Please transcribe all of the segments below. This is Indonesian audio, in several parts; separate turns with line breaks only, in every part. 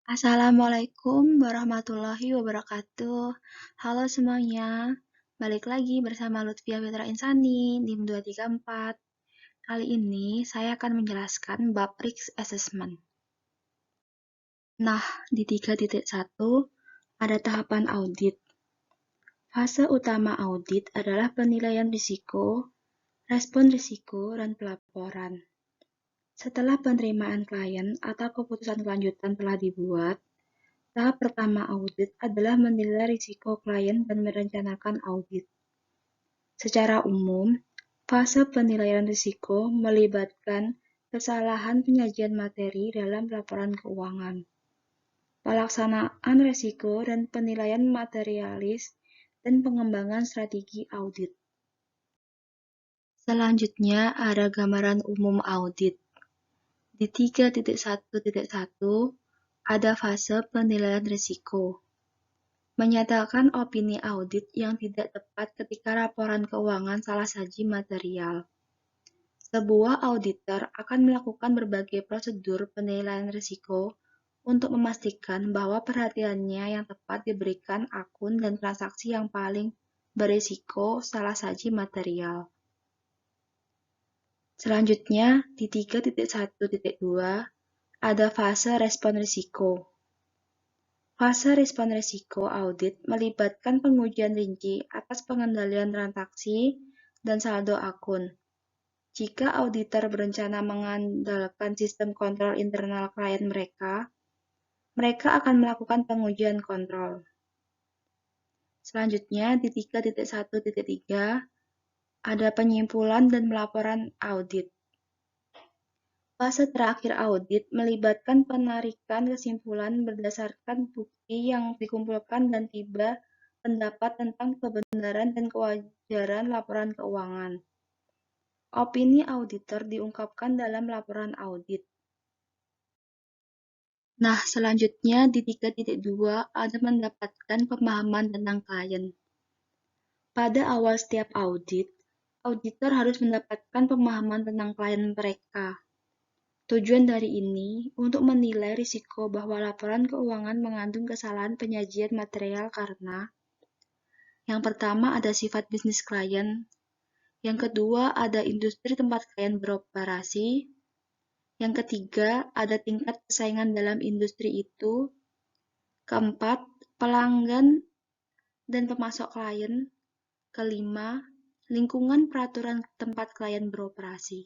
Assalamualaikum warahmatullahi wabarakatuh. Halo semuanya, balik lagi bersama Lutfia Fitra Insani, NIM 234. Kali ini saya akan menjelaskan bab risk assessment. Nah, di 3.1 ada tahapan audit. Fase utama audit adalah penilaian risiko, respon risiko, dan pelaporan. Setelah penerimaan klien atau keputusan kelanjutan telah dibuat, tahap pertama audit adalah menilai risiko klien dan merencanakan audit. Secara umum, fase penilaian risiko melibatkan kesalahan penyajian materi dalam laporan keuangan, pelaksanaan risiko dan penilaian materialis, dan pengembangan strategi audit. Selanjutnya ada gambaran umum audit. Di 3.1.1 ada fase penilaian risiko. Menyatakan opini audit yang tidak tepat ketika laporan keuangan salah saji material. Sebuah auditor akan melakukan berbagai prosedur penilaian risiko untuk memastikan bahwa perhatiannya yang tepat diberikan akun dan transaksi yang paling berisiko salah saji material. Selanjutnya, di 3.1.2 ada fase respon risiko. Fase respon risiko audit melibatkan pengujian rinci atas pengendalian transaksi dan saldo akun. Jika auditor berencana mengandalkan sistem kontrol internal klien mereka akan melakukan pengujian kontrol. Selanjutnya, di 3.1.3 ada penyimpulan dan pelaporan audit. Fase terakhir audit melibatkan penarikan kesimpulan berdasarkan bukti yang dikumpulkan dan tiba pendapat tentang kebenaran dan kewajaran laporan keuangan. Opini auditor diungkapkan dalam laporan audit. Nah, selanjutnya di 3.2 ada mendapatkan pemahaman tentang klien. Pada awal setiap audit, auditor harus mendapatkan pemahaman tentang klien mereka. Tujuan dari ini untuk menilai risiko bahwa laporan keuangan mengandung kesalahan penyajian material karena yang pertama ada sifat bisnis klien, yang kedua ada industri tempat klien beroperasi, yang ketiga ada tingkat persaingan dalam industri itu, keempat pelanggan dan pemasok klien, kelima lingkungan peraturan tempat klien beroperasi.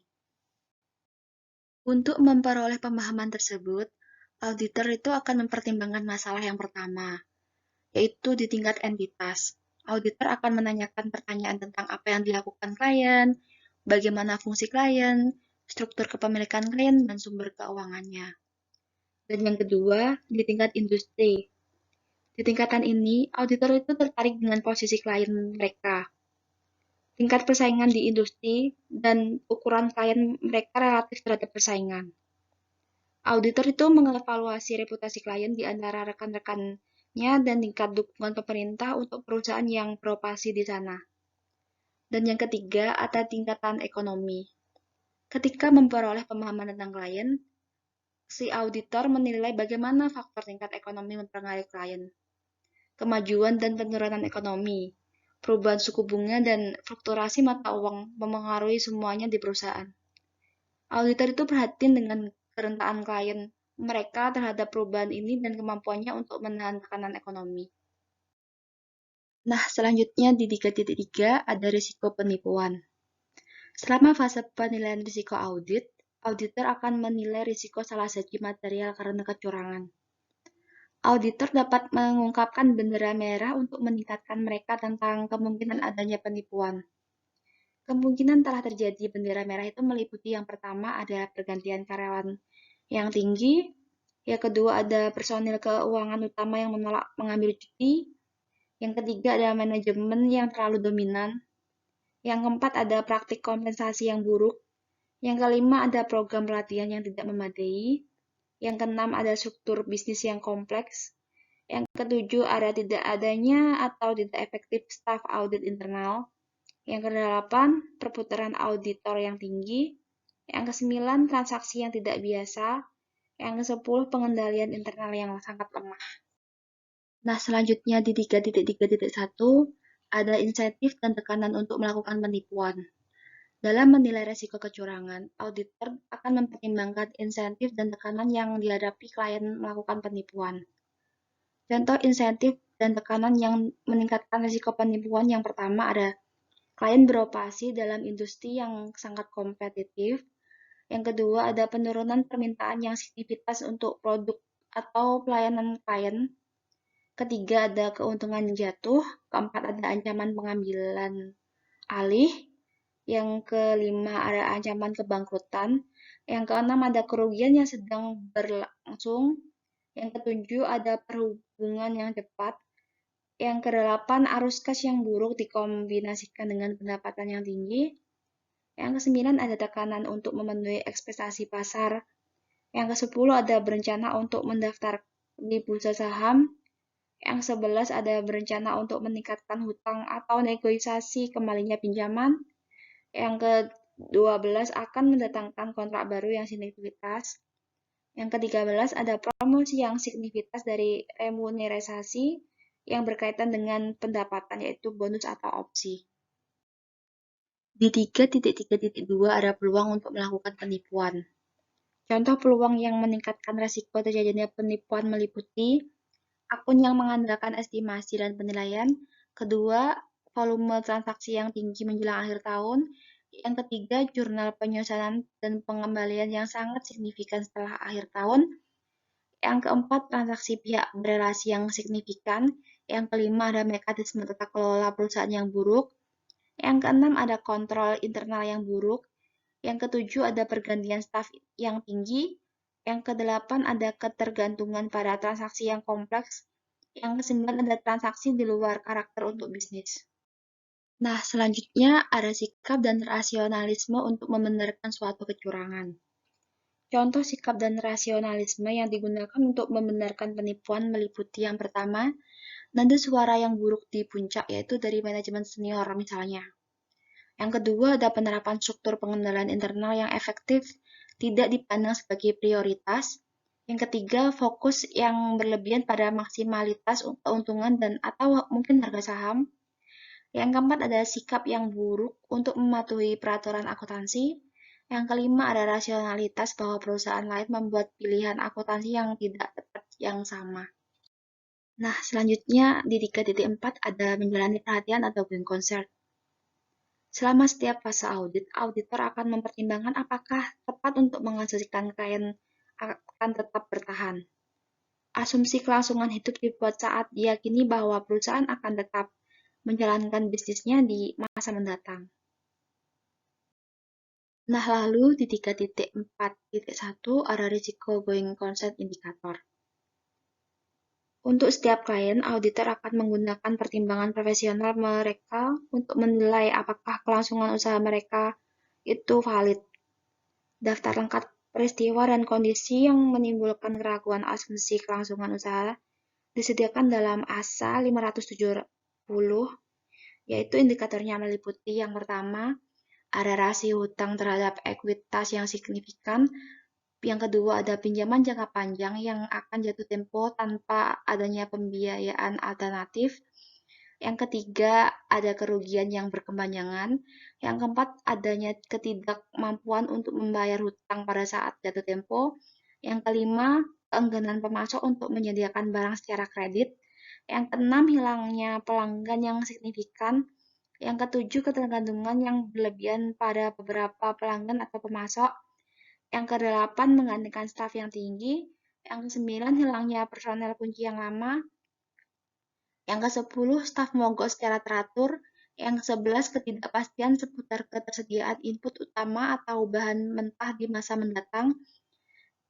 Untuk memperoleh pemahaman tersebut, auditor itu akan mempertimbangkan masalah yang pertama, yaitu di tingkat entitas. Auditor akan menanyakan pertanyaan tentang apa yang dilakukan klien, bagaimana fungsi klien, struktur kepemilikan klien, dan sumber keuangannya. Dan yang kedua, di tingkat industri. Di tingkatan ini, auditor itu tertarik dengan posisi klien mereka, tingkat persaingan di industri, dan ukuran klien mereka relatif terhadap persaingan. Auditor itu mengevaluasi reputasi klien di antara rekan-rekannya dan tingkat dukungan pemerintah untuk perusahaan yang beroperasi di sana. Dan yang ketiga, ada tingkatan ekonomi. Ketika memperoleh pemahaman tentang klien, si auditor menilai bagaimana faktor tingkat ekonomi mempengaruhi klien, kemajuan dan penurunan ekonomi, perubahan suku bunga, dan fluktuasi mata uang memengaruhi semuanya di perusahaan. Auditor itu perhatian dengan kerentaan klien mereka terhadap perubahan ini dan kemampuannya untuk menahan tekanan ekonomi. Nah, selanjutnya di 3.3 ada risiko penipuan. Selama fase penilaian risiko audit, auditor akan menilai risiko salah saji material karena kecurangan. Auditor dapat mengungkapkan bendera merah untuk meningkatkan mereka tentang kemungkinan adanya penipuan. Kemungkinan telah terjadi bendera merah itu meliputi yang pertama ada pergantian karyawan yang tinggi, yang kedua ada personil keuangan utama yang menolak mengambil cuti, yang ketiga ada manajemen yang terlalu dominan, yang keempat ada praktik kompensasi yang buruk, yang kelima ada program pelatihan yang tidak memadai, yang keenam ada struktur bisnis yang kompleks, yang ketujuh ada tidak adanya atau tidak efektif staf audit internal, yang kedelapan perputaran auditor yang tinggi, yang kesembilan transaksi yang tidak biasa, Yang ke-10, pengendalian internal yang sangat lemah. Nah, selanjutnya di 3.3.1 ada insentif dan tekanan untuk melakukan penipuan. Dalam menilai resiko kecurangan, auditor akan mempertimbangkan insentif dan tekanan yang dihadapi klien melakukan penipuan. Contoh insentif dan tekanan yang meningkatkan risiko penipuan yang pertama ada klien beroperasi dalam industri yang sangat kompetitif. Yang kedua ada penurunan permintaan yang signifikan untuk produk atau pelayanan klien. Ketiga ada keuntungan jatuh. Keempat ada ancaman pengambilan alih. Yang kelima ada ancaman kebangkrutan. Yang keenam ada kerugian yang sedang berlangsung. Yang ketujuh ada perhubungan yang cepat. Yang kedelapan arus kas yang buruk dikombinasikan dengan pendapatan yang tinggi. Yang kesembilan ada tekanan untuk memenuhi ekspektasi pasar. Yang kesepuluh ada berencana untuk mendaftar di bursa saham. Yang 11 ada berencana untuk meningkatkan hutang atau negosiasi kembalinya pinjaman. Yang ke-12 akan mendatangkan kontrak baru yang signifikan. Yang ke-13 ada promosi yang signifikan dari remunerasi yang berkaitan dengan pendapatan yaitu bonus atau opsi. Di 3.3.2 ada peluang untuk melakukan penipuan. Contoh peluang yang meningkatkan resiko terjadinya penipuan meliputi akun yang mengandalkan estimasi dan penilaian. Kedua, volume transaksi yang tinggi menjelang akhir tahun. Yang ketiga, jurnal penyusunan dan pengembalian yang sangat signifikan setelah akhir tahun. Yang keempat, transaksi pihak berelasi yang signifikan. Yang kelima, ada mekanisme tata kelola perusahaan yang buruk. Yang keenam, ada kontrol internal yang buruk. Yang ketujuh, ada pergantian staf yang tinggi. Yang kedelapan, ada ketergantungan pada transaksi yang kompleks. Yang kesembilan, ada transaksi di luar karakter untuk bisnis. Nah, selanjutnya ada sikap dan rasionalisme untuk membenarkan suatu kecurangan. Contoh sikap dan rasionalisme yang digunakan untuk membenarkan penipuan meliputi yang pertama, nada suara yang buruk di puncak yaitu dari manajemen senior misalnya. Yang kedua, ada penerapan struktur pengendalian internal yang efektif, tidak dipandang sebagai prioritas. Yang ketiga, fokus yang berlebihan pada maksimalitas keuntungan dan atau mungkin harga saham. Yang keempat, ada sikap yang buruk untuk mematuhi peraturan akuntansi. Yang kelima, ada rasionalitas bahwa perusahaan lain membuat pilihan akuntansi yang tidak tepat yang sama. Nah, selanjutnya di 3.4 ada menjalani perhatian atau going concern. Selama setiap fase audit, auditor akan mempertimbangkan apakah tepat untuk mengasumsikan klien akan tetap bertahan. Asumsi kelangsungan hidup dibuat saat diyakini bahwa perusahaan akan tetap menjalankan bisnisnya di masa mendatang. Nah, lalu di 3.4.1 ada risiko going concern indikator. Untuk setiap klien, auditor akan menggunakan pertimbangan profesional mereka untuk menilai apakah kelangsungan usaha mereka itu valid. Daftar lengkap peristiwa dan kondisi yang menimbulkan keraguan asumsi kelangsungan usaha disediakan dalam ASA 570, yaitu indikatornya meliputi yang pertama, ada rasio hutang terhadap ekuitas yang signifikan. Yang kedua, ada pinjaman jangka panjang yang akan jatuh tempo tanpa adanya pembiayaan alternatif. Yang ketiga, ada kerugian yang berkepanjangan. Yang keempat, adanya ketidakmampuan untuk membayar hutang pada saat jatuh tempo. Yang kelima, keengganan pemasok untuk menyediakan barang secara kredit. Yang keenam, hilangnya pelanggan yang signifikan. Yang ketujuh, ketergantungan yang berlebihan pada beberapa pelanggan atau pemasok. Yang kedelapan, menggantikan staf yang tinggi. Yang kesembilan, hilangnya personel kunci yang lama. Yang ke-10, staf mogok secara teratur. Yang ke-11, ketidakpastian seputar ketersediaan input utama atau bahan mentah di masa mendatang.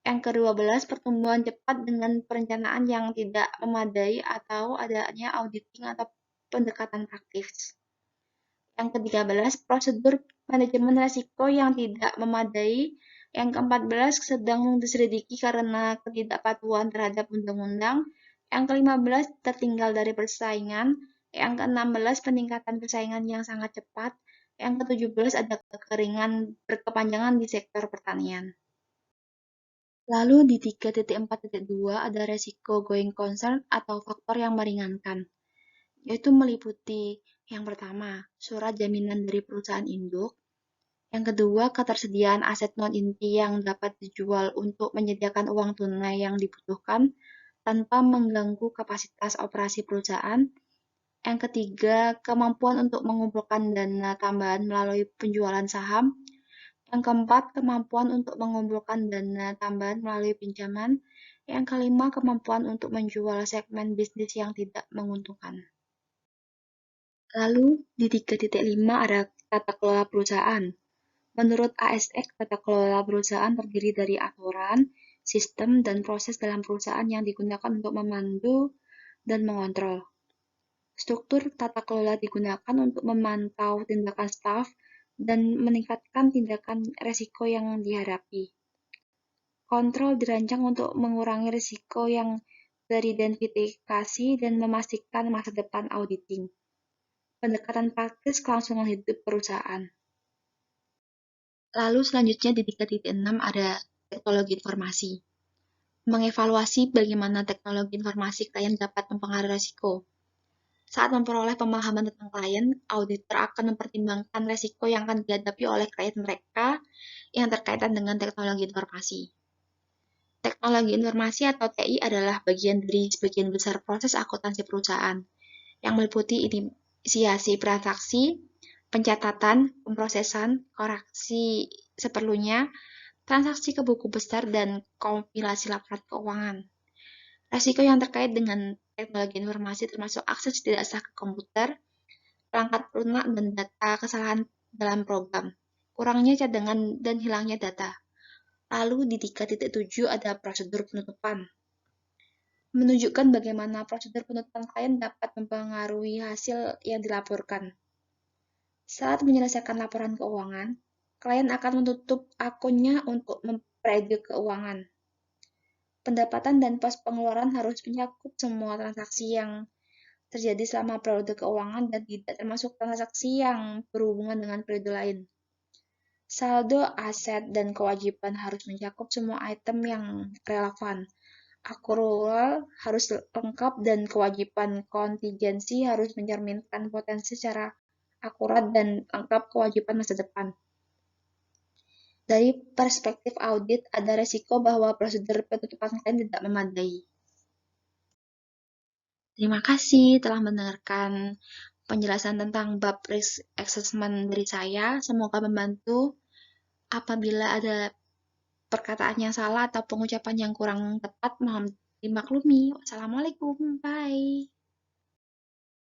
Yang ke-12, pertumbuhan cepat dengan perencanaan yang tidak memadai atau adanya auditing atau pendekatan praktis. Yang ke-13, prosedur manajemen risiko yang tidak memadai. Yang ke-14, sedang diselidiki karena ketidakpatuhan terhadap undang-undang. Yang ke-15, tertinggal dari persaingan. Yang ke-16, peningkatan persaingan yang sangat cepat. Yang ke-17, ada kekeringan berkepanjangan di sektor pertanian. Lalu di 3.4.2 ada resiko going concern atau faktor yang meringankan, yaitu meliputi yang pertama, surat jaminan dari perusahaan induk, yang kedua, ketersediaan aset non-inti yang dapat dijual untuk menyediakan uang tunai yang dibutuhkan tanpa mengganggu kapasitas operasi perusahaan. Yang ketiga, kemampuan untuk mengumpulkan dana tambahan melalui penjualan saham. Yang keempat, kemampuan untuk mengumpulkan dana tambahan melalui pinjaman. Yang kelima, kemampuan untuk menjual segmen bisnis yang tidak menguntungkan. Lalu, di 3.5 ada tata kelola perusahaan. Menurut ASX, tata kelola perusahaan terdiri dari aturan, sistem, dan proses dalam perusahaan yang digunakan untuk memandu dan mengontrol. Struktur tata kelola digunakan untuk memantau tindakan staf dan meningkatkan tindakan risiko yang dihadapi. Kontrol dirancang untuk mengurangi risiko yang teridentifikasi dan memastikan masa depan auditing. Pendekatan praktis kelangsungan hidup perusahaan. Lalu selanjutnya di 3.6 ada teknologi informasi. Mengevaluasi bagaimana teknologi informasi klien dapat mempengaruhi risiko. Saat memperoleh pemahaman tentang klien, auditor akan mempertimbangkan risiko yang akan dihadapi oleh klien mereka yang berkaitan dengan teknologi informasi. Teknologi informasi atau TI adalah bagian dari sebagian besar proses akuntansi perusahaan, yang meliputi inisiasi transaksi, pencatatan, pemrosesan, koreksi seperlunya, transaksi ke buku besar, dan kompilasi laporan keuangan. Risiko yang terkait dengan teknologi informasi termasuk akses tidak sah ke komputer, perangkat lunak, dan data kesalahan dalam program, kurangnya cadangan, dan hilangnya data. Lalu di 3.7 ada prosedur penutupan. Menunjukkan bagaimana prosedur penutupan klien dapat mempengaruhi hasil yang dilaporkan. Saat menyelesaikan laporan keuangan, klien akan menutup akunnya untuk memprediksi keuangan. Pendapatan dan pos pengeluaran harus mencakup semua transaksi yang terjadi selama periode keuangan dan tidak termasuk transaksi yang berhubungan dengan periode lain. Saldo, aset, dan kewajiban harus mencakup semua item yang relevan. Akrual harus lengkap dan kewajiban kontingensi harus mencerminkan potensi secara akurat dan lengkap kewajiban masa depan. Dari perspektif audit, ada resiko bahwa prosedur penutupan klien tidak memadai. Terima kasih telah mendengarkan penjelasan tentang bab risk assessment dari saya. Semoga membantu. Apabila ada perkataan yang salah atau pengucapan yang kurang tepat, mohon dimaklumi. Wassalamualaikum. Bye.